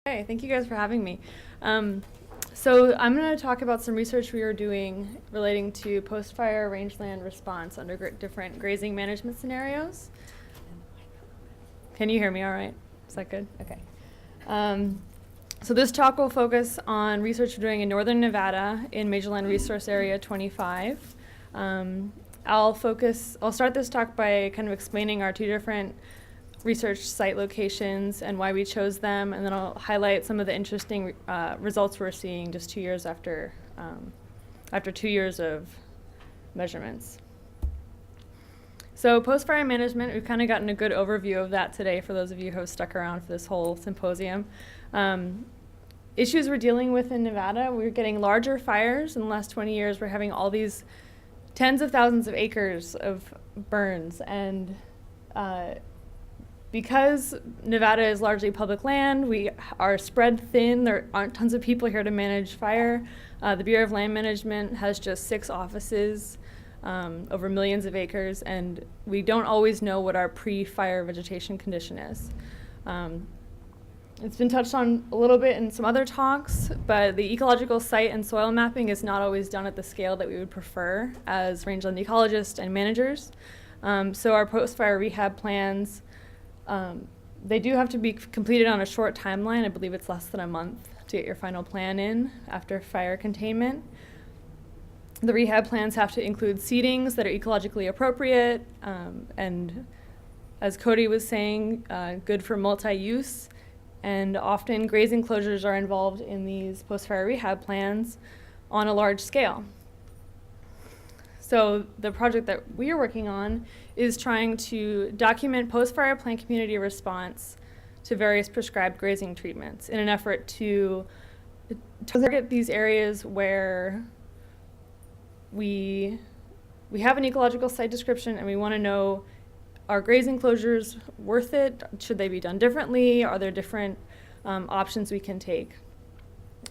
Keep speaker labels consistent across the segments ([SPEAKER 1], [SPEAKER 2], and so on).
[SPEAKER 1] Hey, thank you guys for having me. So I'm going to talk about some research we are doing relating to post-fire rangeland response under different grazing management scenarios. Can you hear me all right? Is that good? Okay. So this talk will focus on research we're doing in northern Nevada in Major Land Resource Area 25. I'll start this talk by kind of explaining our two different research site locations and why we chose them, and then I'll highlight some of the interesting results we're seeing just 2 years after 2 years of measurements. So post-fire management, we've kind of gotten a good overview of that today for those of you who have stuck around for this whole symposium. Issues we're dealing with in Nevada, we're getting larger fires in the last 20 years. We're having all these tens of thousands of acres of burns, and because Nevada is largely public land, we are spread thin. There aren't tons of people here to manage fire. The Bureau of Land Management has just 6 offices over millions of acres, and we don't always know what our pre-fire vegetation condition is. It's been touched on a little bit in some other talks, but the ecological site and soil mapping is not always done at the scale that we would prefer as rangeland ecologists and managers. So our post-fire rehab plans, they do have to be completed on a short timeline. I believe it's less than a month to get your final plan in after fire containment. The rehab plans have to include seedings that are ecologically appropriate, and as Cody was saying, good for multi-use. And often grazing closures are involved in these post-fire rehab plans on a large scale. So the project that we are working on is trying to document post-fire plant community response to various prescribed grazing treatments in an effort to target these areas where we have an ecological site description and we want to know, are grazing closures worth it? Should they be done differently? Are there different options we can take?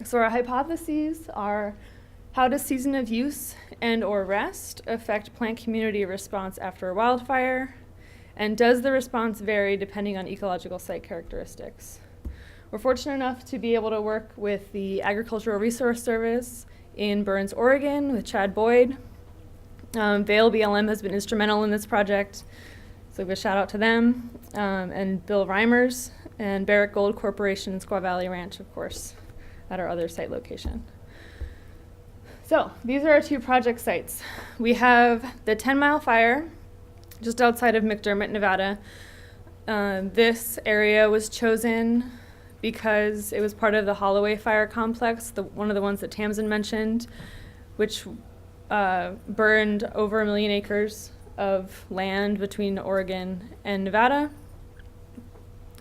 [SPEAKER 1] So our hypotheses are: how does season of use and or rest affect plant community response after a wildfire? And does the response vary depending on ecological site characteristics? We're fortunate enough to be able to work with the Agricultural Resource Service in Burns, Oregon, with Chad Boyd. Vail BLM has been instrumental in this project, so give a shout out to them, and Bill Reimers and Barrick Gold Corporation and Squaw Valley Ranch, of course, at our other site location. So these are our 2 project sites. We have the 10-mile fire just outside of McDermitt, Nevada. This area was chosen because it was part of the Holloway Fire Complex, one of the ones that Tamsin mentioned, which burned over 1 million acres of land between Oregon and Nevada.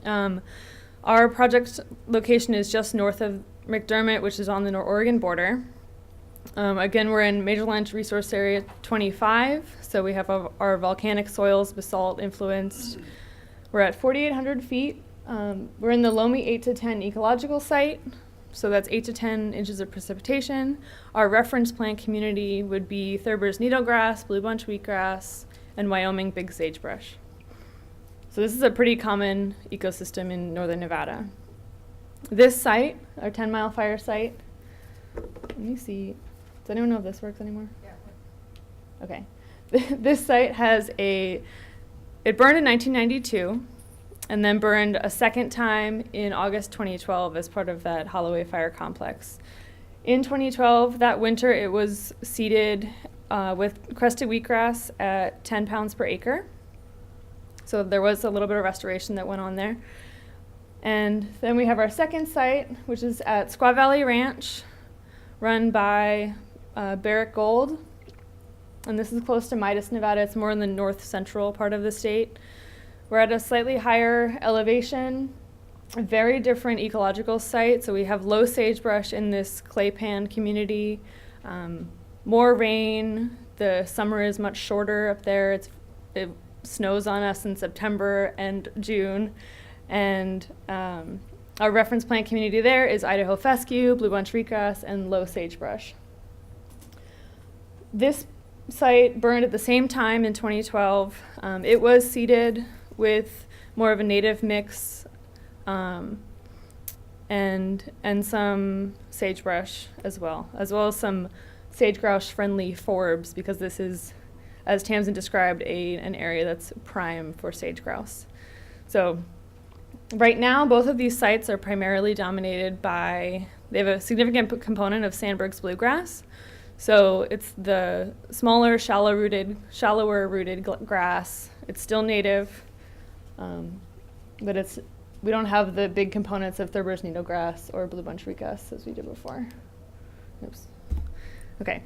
[SPEAKER 1] Our project location is just north of McDermitt, which is on the Oregon border. Again, we're in Major Land Resource Area 25, so we have our volcanic soils, basalt influenced. We're at 4,800 feet. We're in the loamy 8 to 10 ecological site, so that's 8 to 10 inches of precipitation. Our reference plant community would be Thurber's needlegrass, blue bunch wheatgrass, and Wyoming big sagebrush. So this is a pretty common ecosystem in northern Nevada. This site, our 10-mile fire site, let me see. Does anyone know if this works anymore? Yeah. Okay. This site it burned in 1992 and then burned a second time in August 2012 as part of that Holloway Fire Complex. In 2012, that winter, it was seeded with crested wheatgrass at 10 pounds per acre. So there was a little bit of restoration that went on there. And then we have our second site, which is at Squaw Valley Ranch, run by Barrick Gold, and this is close to Midas, Nevada. It's more in the north central part of the state. We're at a slightly higher elevation, a very different ecological site. So we have low sagebrush in this clay pan community, more rain. The summer is much shorter up there. It snows on us in September and June, and our reference plant community there is Idaho fescue, blue bunch wheatgrass, and low sagebrush. This site burned at the same time in 2012. It was seeded with more of a native mix and some sagebrush as well as some sage-grouse-friendly forbs, because this is, as Tamsin described, an area that's prime for sage-grouse. So right now, both of these sites are primarily dominated by, they have a significant component of Sandberg's bluegrass. So it's the smaller, shallower rooted grass. It's still native, but we don't have the big components of Thurber's needlegrass or blue bunch weetgrass as we did before. Oops. Okay.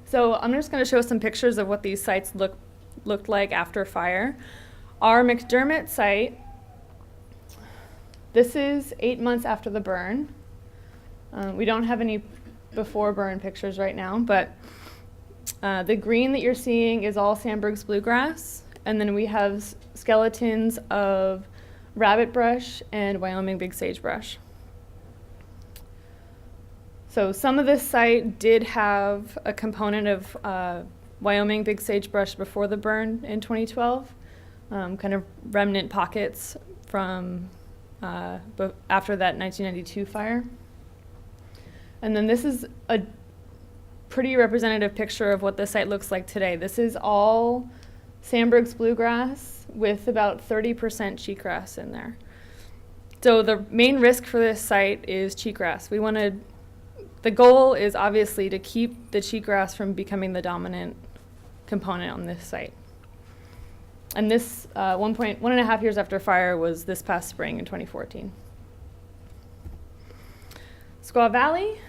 [SPEAKER 1] So I'm just going to show some pictures of what these sites looked like after fire. Our McDermitt site, this is 8 months after the burn. We don't have any before burn pictures right now, but the green that you're seeing is all Sandberg's bluegrass, and then we have skeletons of rabbit brush and Wyoming big sagebrush. So some of this site did have a component of Wyoming big sagebrush before the burn in 2012, kind of remnant pockets from after that 1992 fire. And then this is a pretty representative picture of what the site looks like today. This is all Sandberg's bluegrass with about 30% cheatgrass in there. So the main risk for this site is cheatgrass. The goal is obviously to keep the cheatgrass from becoming the dominant component on this site. And this 1.5 years after fire was this past spring in 2014. Squaw Valley,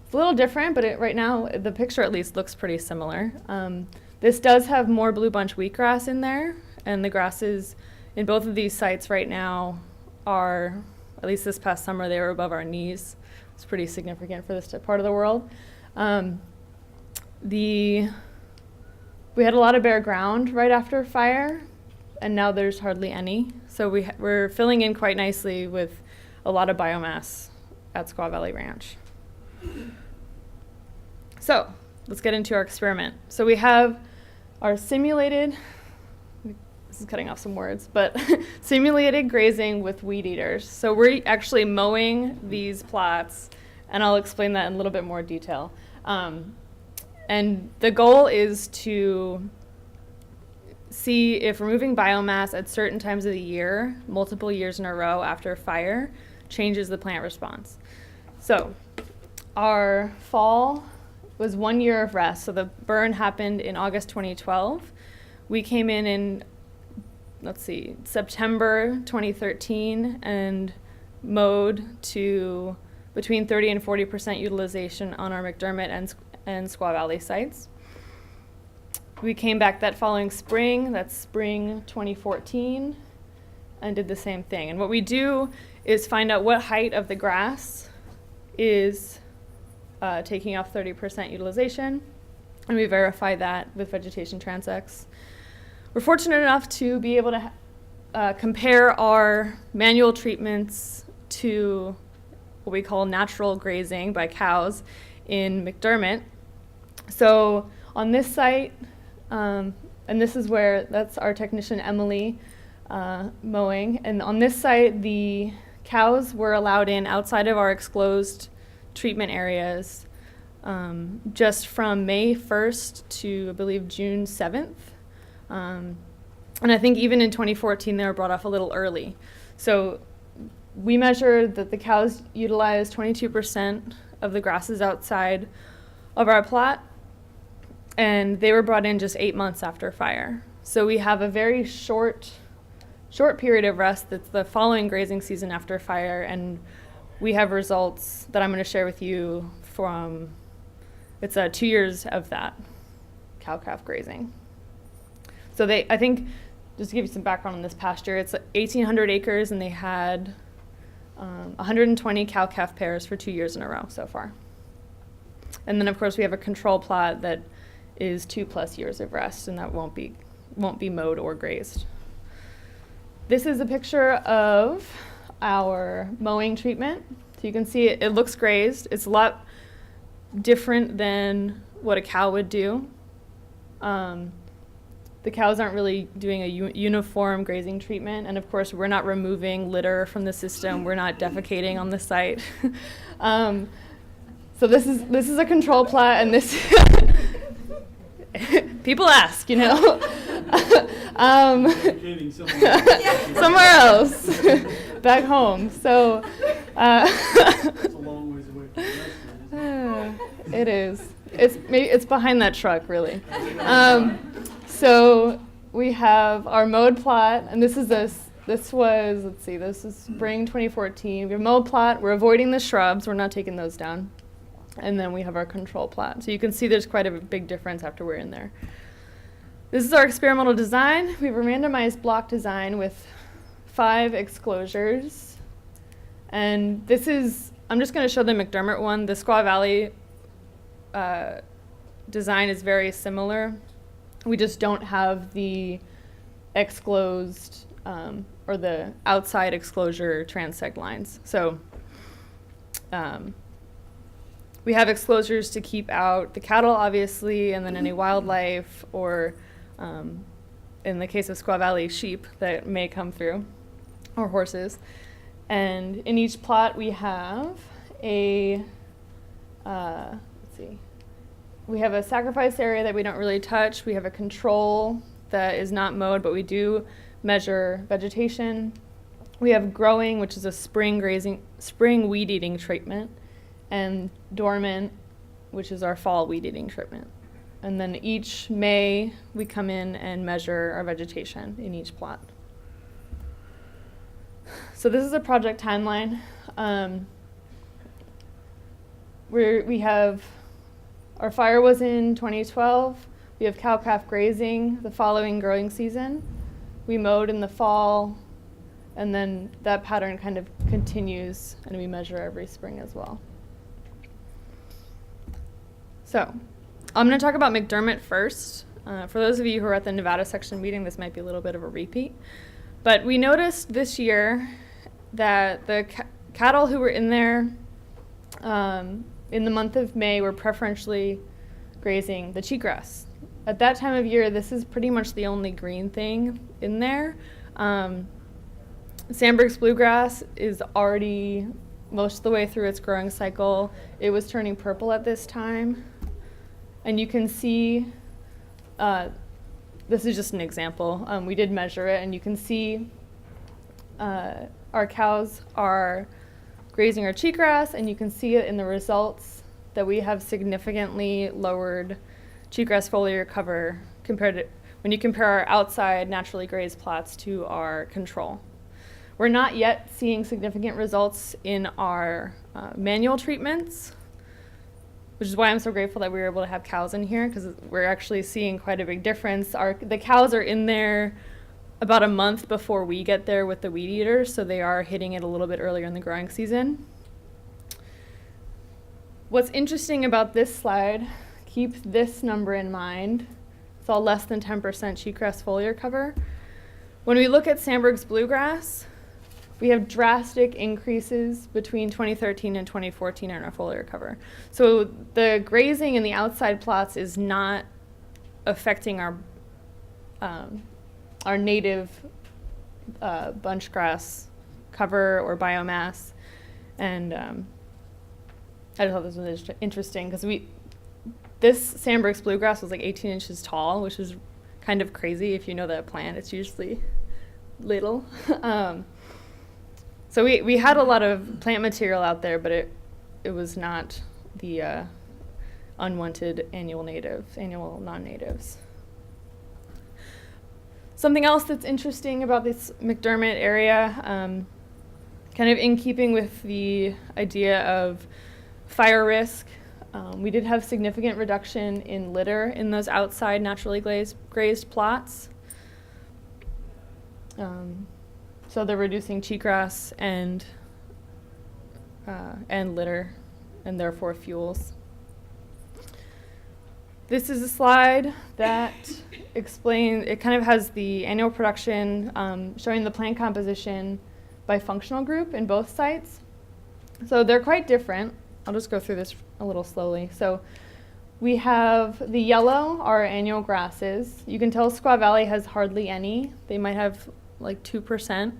[SPEAKER 1] it's a little different, but right now the picture at least looks pretty similar. This does have more blue bunch wheatgrass in there, and the grasses in both of these sites right now are, at least this past summer, they were above our knees. It's pretty significant for this part of the world. We had a lot of bare ground right after fire, and now there's hardly any. So we're filling in quite nicely with a lot of biomass at Squaw Valley Ranch. So let's get into our experiment. So we have our simulated, this is cutting off some words, but simulated grazing with weed eaters. So we're actually mowing these plots, and I'll explain that in a little bit more detail. And the goal is to see if removing biomass at certain times of the year, multiple years in a row after fire, changes the plant response. So our fall was 1 year of rest. So the burn happened in August 2012. We came in September 2013 and mowed to between 30 and 40% utilization on our McDermitt and Squaw Valley sites. We came back that following spring, that's spring 2014, and did the same thing. And what we do is find out what height of the grass is taking off 30% utilization, and we verify that with vegetation transects. We're fortunate enough to be able to compare our manual treatments to what we call natural grazing by cows in McDermitt. So on this site, and this is where, that's our technician Emily mowing, and on this site the cows were allowed in outside of our exclosed treatment areas just from May 1st to, I believe, June 7th. And I think even in 2014 they were brought off a little early. So we measured that the cows utilized 22% of the grasses outside of our plot, and they were brought in just 8 months after fire. So we have a very short period of rest that's the following grazing season after fire, and we have results that I'm going to share with you from, it's 2 years of that cow-calf grazing. So I think, just to give you some background on this pasture, it's 1,800 acres, and they had 120 cow-calf pairs for 2 years in a row so far. And then, of course, we have a control plot that is 2+ years of rest, and that won't be mowed or grazed. This is a picture of our mowing treatment. So you can see it looks grazed. It's a lot different than what a cow would do. The the cows aren't really doing a uniform grazing treatment. And of course, we're not removing litter from the system. We're not defecating on the site. So this is a control plot, and this people ask, you know. Somewhere else, back home. So
[SPEAKER 2] It's a long ways away from the restaurant.
[SPEAKER 1] it is. It's behind that truck, really. So we have our mowed plot, and this was, let's see, this is spring 2014. We have mowed plot. We're avoiding the shrubs. We're not taking those down. And then we have our control plot. So you can see there's quite a big difference after we're in there. This is our experimental design. We have a randomized block design with 5 exclosures. And this is, I'm just going to show the McDermitt one. The Squaw Valley design is very similar. We just don't have the exclosed or the outside exclosure transect lines. So we have exclosures to keep out the cattle, obviously, and then any wildlife, or in the case of Squaw Valley, sheep that may come through, or horses. And in each plot we have a, let's see, we have a sacrifice area that we don't really touch. We have a control that is not mowed, but we do measure vegetation. We have growing, which is a spring weed eating treatment, and dormant, which is our fall weed eating treatment. And then each May, we come in and measure our vegetation in each plot. So this is a project timeline. We have, our fire was in 2012. We have cow-calf grazing the following growing season. We mowed in the fall, and then that pattern kind of continues, and we measure every spring as well. So I'm going to talk about McDermitt first. For those of you who are at the Nevada section meeting, this might be a little bit of a repeat. But we noticed this year that the cattle who were in there in the month of May were preferentially grazing the cheatgrass. At that time of year, this is pretty much the only green thing in there. Sandberg's Bluegrass is already most of the way through its growing cycle. It was turning purple at this time. And you can see, this is just an example. We did measure it, and you can see our cows are grazing our cheatgrass, and you can see it in the results that we have significantly lowered cheatgrass foliar cover compared to when you compare our outside naturally grazed plots to our control. We're not yet seeing significant results in our manual treatments, which is why I'm so grateful that we were able to have cows in here, because we're actually seeing quite a big difference. The cows are in there about a month before we get there with the weed eater, so they are hitting it a little bit earlier in the growing season. What's interesting about this slide, keep this number in mind. It's all less than 10% cheatgrass foliar cover. When we look at Sandberg's Bluegrass, we have drastic increases between 2013 and 2014 in our foliar cover. So the grazing in the outside plots is not affecting our native bunchgrass cover or biomass. And I just thought this was interesting because this Sandberg's Bluegrass was like 18 inches tall, which is kind of crazy if you know that plant. It's usually little. So we had a lot of plant material out there, but it was not the unwanted annual non-natives. Something else that's interesting about this McDermitt area, kind of in keeping with the idea of fire risk, we did have significant reduction in litter in those outside naturally grazed plots. So they're reducing cheatgrass and litter, and therefore fuels. This is a slide that explains, it kind of has the annual production showing the plant composition by functional group in both sites. So they're quite different. I'll just go through this a little slowly. So We have the yellow, our annual grasses. You can tell Squaw Valley has hardly any. They might have like 2%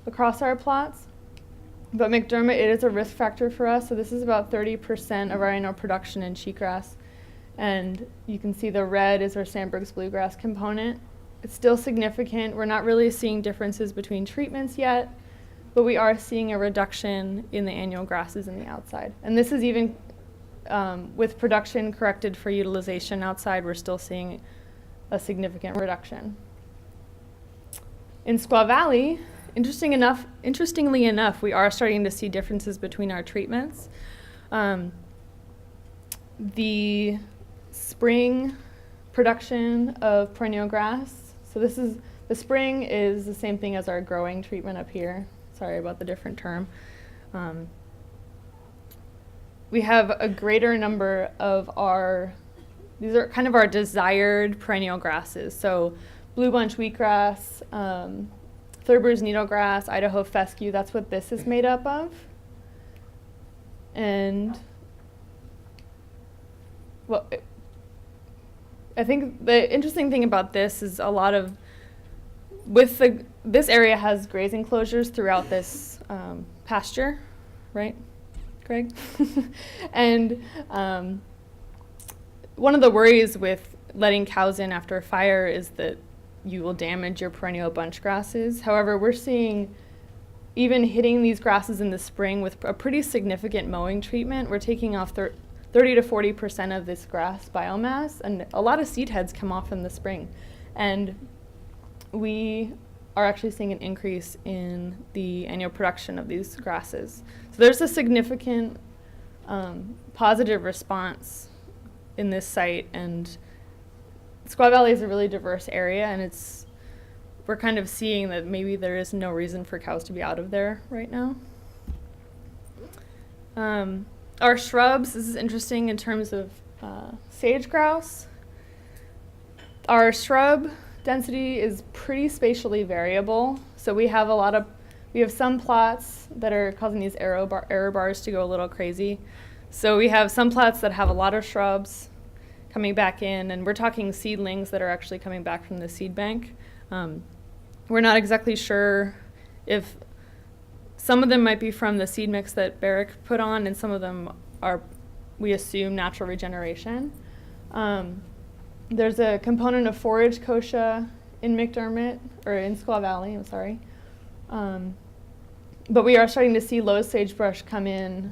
[SPEAKER 1] across our plots. But McDermitt, it is a risk factor for us. So this is about 30% of our annual production in cheatgrass. And you can see the red is our Sandberg's Bluegrass component. It's still significant. We're not really seeing differences between treatments yet, but we are seeing a reduction in the annual grasses in the outside. And this is even with production corrected for utilization outside, we're still seeing a significant reduction. In Squaw Valley, interestingly enough, we are starting to see differences between our treatments. The spring production of perennial grass. So the spring is the same thing as our growing treatment up here. Sorry about the different term. We have a greater number of these are kind of our desired perennial grasses. So blue bunch wheatgrass, Thurber's needlegrass, Idaho fescue, that's what this is made up of. And well, I think the interesting thing about this is this area has grazing closures throughout this pasture, right, Greg? And one of the worries with letting cows in after a fire is that you will damage your perennial bunch grasses. However, we're seeing even hitting these grasses in the spring with a pretty significant mowing treatment. We're taking off 30 to 40% of this grass biomass, and a lot of seed heads come off in the spring. And we are actually seeing an increase in the annual production of these grasses. So there's a significant positive response in this site, and Squaw Valley is a really diverse area, and we're kind of seeing that maybe there is no reason for cows to be out of there right now. Our shrubs, this is interesting in terms of sage grouse. Our shrub density is pretty spatially variable. So we have some plots that are causing these error bars to go a little crazy. So we have some plots that have a lot of shrubs coming back in, and we're talking seedlings that are actually coming back from the seed bank. We're not exactly sure if some of them might be from the seed mix that Barrick put on, and some of them are, we assume, natural regeneration. There's a component of forage kochia in McDermitt, or in Squaw Valley, I'm sorry. But we are starting to see low sagebrush come in.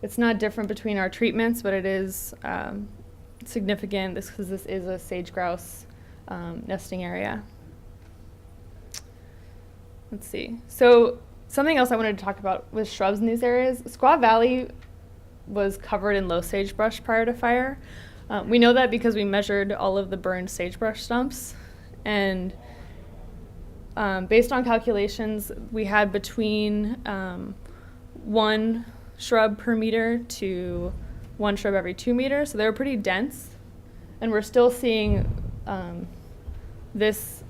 [SPEAKER 1] It's not different between our treatments, but it is significant because this is a sage grouse nesting area. Let's see. So something else I wanted to talk about with shrubs in these areas. Squaw Valley was covered in low sagebrush prior to fire. We know that because we measured all of the burned sagebrush stumps, and based on calculations, we had between 1 shrub per meter to 1 shrub every 2 meters, so they were pretty dense, and we're still seeing this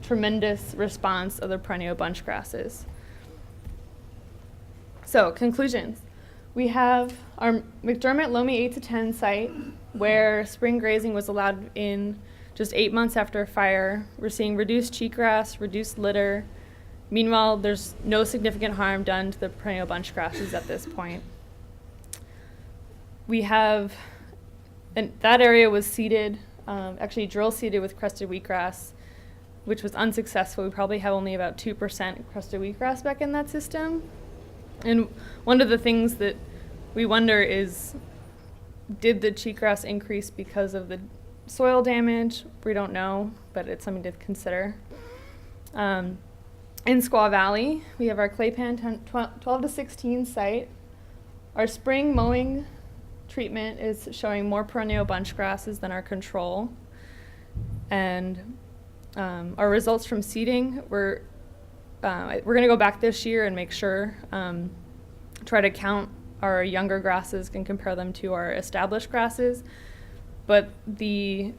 [SPEAKER 1] tremendous response of the perennial bunch grasses. So, conclusions. We have our McDermitt Loamy 8 to 10 site where spring grazing was allowed in just 8 months after a fire. We're seeing reduced cheatgrass, reduced litter. Meanwhile, there's no significant harm done to the perennial bunch grasses at this point. We have, and that area was seeded, actually drill seeded with crested wheatgrass, which was unsuccessful. We probably have only about 2% crested wheatgrass back in that system. And one of the things that we wonder is, did the cheatgrass increase because of the soil damage? We don't know, but it's something to consider. In Squaw Valley, we have our Claypan 12 to 16 site. Our spring mowing treatment is showing more perennial bunch grasses than our control. And our results from seeding, we're going to go back this year and make sure, try to count our younger grasses and compare them to our established grasses. But we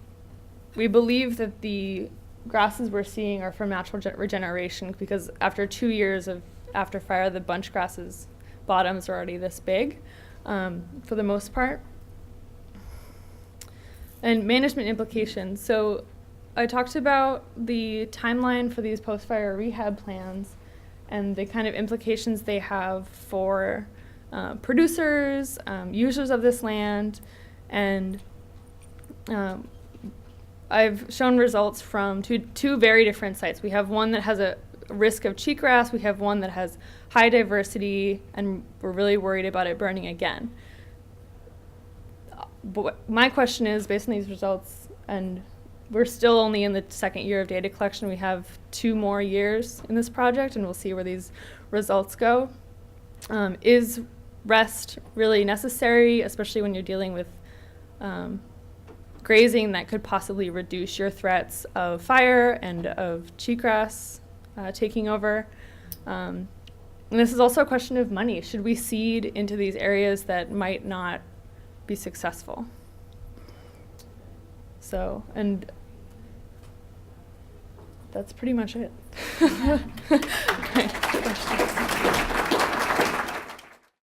[SPEAKER 1] believe that the grasses we're seeing are from natural regeneration, because after 2 years after fire, the bunch grasses bottoms are already this big, for the most part. And management implications. So I talked about the timeline for these post-fire rehab plans and the kind of implications they have for producers, users of this land, and I've shown results from two very different sites. We have one that has a risk of cheatgrass, we have one that has high diversity, and we're really worried about it burning again. But my question is, based on these results, and we're still only in the second year of data collection, we have 2 more years in this project, and we'll see where these results go. Is rest really necessary, especially when you're dealing with grazing that could possibly reduce your threats of fire and of cheatgrass taking over? And this is also a question of money. Should we seed into these areas that might not be successful? So, and that's pretty much it. Okay, questions?